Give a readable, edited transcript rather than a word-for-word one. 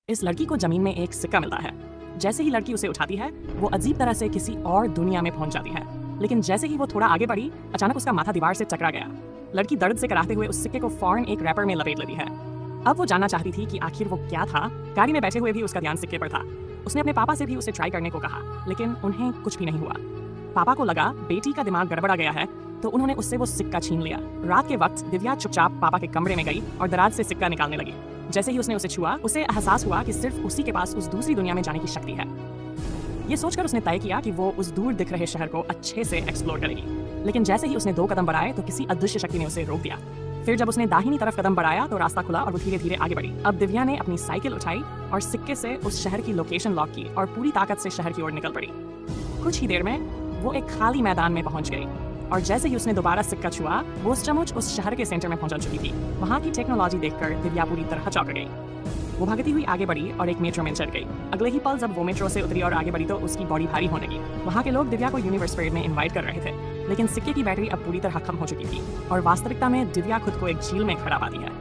इस लड़की को जमीन में एक सिक्का मिलता है। जैसे ही लड़की उसे उठाती है, वो अजीब तरह से किसी और दुनिया में पहुंच जाती है। लेकिन जैसे ही वो थोड़ा आगे बढ़ी, अचानक उसका माथा दीवार से टकरा गया। लड़की दर्द से कराहते हुए उस सिक्के को फौरन एक रैपर में लपेट लेती है। अब वो जानना चाहती थी कि आखिर वो क्या था। गाड़ी में बैठे हुए भी उसका ध्यान सिक्के पर था। उसने अपने पापा से भी उसे ट्राई करने को कहा, लेकिन उन्हें कुछ भी नहीं हुआ। पापा को लगा बेटी का दिमाग गड़बड़ा गया है, तो उन्होंने उससे वो सिक्का छीन लिया। रात के वक्त दिव्या चुपचाप पापा के कमरे में गई और दराज से सिक्का निकालने लगी। जैसे ही उसने उसे छुआ, उसे एहसास हुआ कि सिर्फ उसी के पास उस दूसरी दुनिया में जाने की शक्ति है। ये सोचकर उसने तय किया कि वो उस दूर दिख रहे शहर को अच्छे से एक्सप्लोर करेगी। लेकिन जैसे ही उसने 2 कदम बढ़ाए तो किसी अदृश्य शक्ति ने उसे रोक दिया। फिर जब उसने दाहिनी तरफ कदम बढ़ाया तो रास्ता खुला और वो धीरे धीरे आगे बढ़ी। अब दिव्या ने अपनी साइकिल उठाई और सिक्के से उस शहर की लोकेशन लॉक की और पूरी ताकत से शहर की ओर निकल पड़ी। कुछ ही देर में वो एक खाली मैदान में पहुंच गई और जैसे ही उसने दोबारा सिक्का छुआ, वो सचमुच उस शहर के सेंटर में पहुंच चुकी थी। वहां की टेक्नोलॉजी देखकर दिव्या पूरी तरह चौंक गई। वो भागती हुई आगे बढ़ी और एक मेट्रो में चढ़ गई। अगले ही पल जब वो मेट्रो से उतरी और आगे बढ़ी तो उसकी बॉडी भारी होने लगी। वहाँ के लोग दिव्या को यूनिवर्स फेयर में इनवाइट कर रहे थे, लेकिन सिक्के की बैटरी अब पूरी तरह खत्म हो चुकी थी और वास्तविकता में दिव्या खुद को एक झील में खड़ा पाती है।